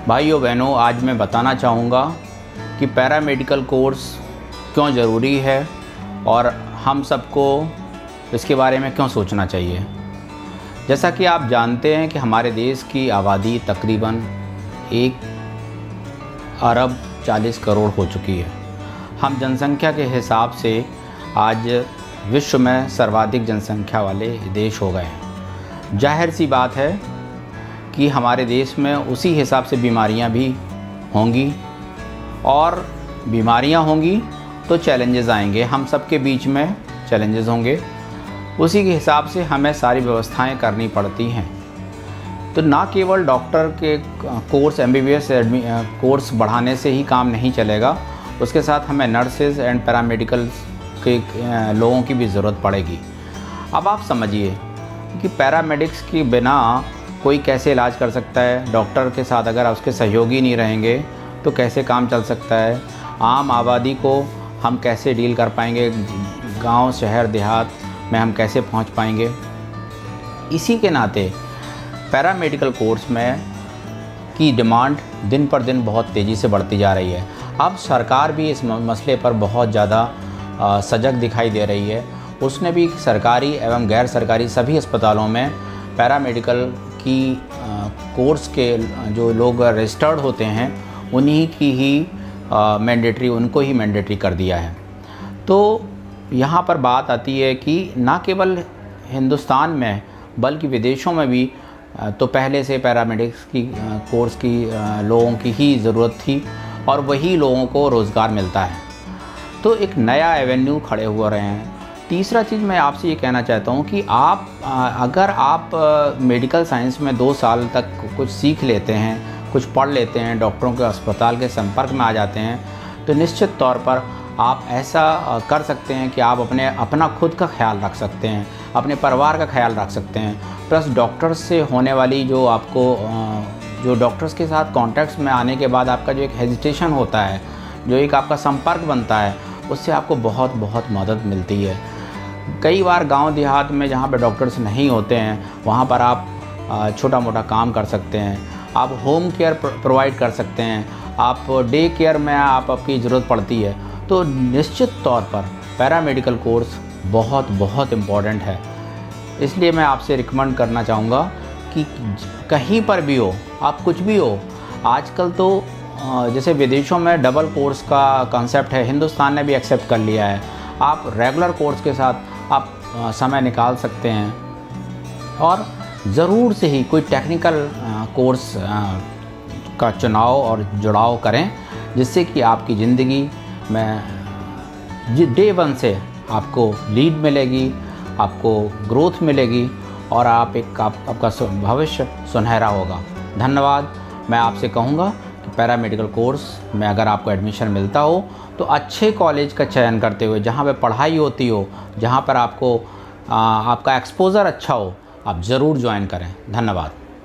भाइयों बहनों, आज मैं बताना चाहूँगा कि पैरामेडिकल कोर्स क्यों ज़रूरी है और हम सबको इसके बारे में क्यों सोचना चाहिए। जैसा कि आप जानते हैं कि हमारे देश की आबादी तकरीबन 1 अरब 40 करोड़ हो चुकी है। हम जनसंख्या के हिसाब से आज विश्व में सर्वाधिक जनसंख्या वाले देश हो गए हैं। जाहिर सी बात है कि हमारे देश में उसी हिसाब से बीमारियां भी होंगी और बीमारियां होंगी तो चैलेंजेस आएंगे, हम सबके बीच में चैलेंजेस होंगे। उसी के हिसाब से हमें सारी व्यवस्थाएं करनी पड़ती हैं। तो ना केवल डॉक्टर के कोर्स MBBS कोर्स बढ़ाने से ही काम नहीं चलेगा, उसके साथ हमें नर्सेज एंड पैरामेडिकल के लोगों की भी ज़रूरत पड़ेगी। अब आप समझिए कि पैरामेडिक्स के बिना कोई कैसे इलाज कर सकता है। डॉक्टर के साथ अगर उसके सहयोगी नहीं रहेंगे तो कैसे काम चल सकता है। आम आबादी को हम कैसे डील कर पाएंगे, गांव शहर देहात में हम कैसे पहुंच पाएंगे। इसी के नाते पैरामेडिकल कोर्स में की डिमांड दिन पर दिन बहुत तेज़ी से बढ़ती जा रही है। अब सरकार भी इस मसले पर बहुत ज़्यादा सजग दिखाई दे रही है। उसने भी सरकारी एवं गैर सरकारी सभी अस्पतालों में पैरामेडिकल की कोर्स के जो लोग रजिस्टर्ड होते हैं उन्हीं की ही उनको ही मैंडेटरी कर दिया है। तो यहाँ पर बात आती है कि ना केवल हिंदुस्तान में बल्कि विदेशों में भी तो पहले से पैरामेडिक्स की कोर्स की लोगों की ही ज़रूरत थी और वही लोगों को रोज़गार मिलता है। तो एक नया एवेन्यू खड़े हो रहे हैं। तीसरा चीज़ मैं आपसे ये कहना चाहता हूँ कि अगर आप मेडिकल साइंस में 2 साल तक कुछ सीख लेते हैं, कुछ पढ़ लेते हैं, डॉक्टरों के अस्पताल के संपर्क में आ जाते हैं, तो निश्चित तौर पर आप ऐसा कर सकते हैं कि आप अपना खुद का ख्याल रख सकते हैं, अपने परिवार का ख्याल रख सकते हैं। प्लस डॉक्टर्स से होने वाली जो डॉक्टर्स के साथ कॉन्टैक्ट्स में आने के बाद आपका जो एक हेजिटेशन होता है, जो एक आपका संपर्क बनता है, उससे आपको बहुत मदद मिलती है। कई बार गांव देहात में जहाँ पे डॉक्टर्स नहीं होते हैं वहाँ पर आप छोटा मोटा काम कर सकते हैं, आप होम केयर प्रोवाइड कर सकते हैं, आप डे केयर में आपकी ज़रूरत पड़ती है। तो निश्चित तौर पर पैरामेडिकल कोर्स बहुत इम्पॉर्टेंट है। इसलिए मैं आपसे रिकमेंड करना चाहूँगा कि कहीं पर भी हो, आप कुछ भी हो, आजकल तो जैसे विदेशों में डबल कोर्स का कॉन्सेप्ट है, हिंदुस्तान ने भी एक्सेप्ट कर लिया है। आप रेगुलर कोर्स के साथ आप समय निकाल सकते हैं और ज़रूर से ही कोई टेक्निकल कोर्स का चुनाव और जुड़ाव करें, जिससे कि आपकी ज़िंदगी में डे 1 से आपको लीड मिलेगी, आपको ग्रोथ मिलेगी और आपका भविष्य सुनहरा होगा। धन्यवाद। मैं आपसे कहूँगा कि पैरामेडिकल कोर्स में अगर आपको एडमिशन मिलता हो तो अच्छे कॉलेज का चयन करते हुए, जहाँ पे पढ़ाई होती हो, जहाँ पर आपका एक्सपोज़र अच्छा हो, आप ज़रूर ज्वाइन करें। धन्यवाद।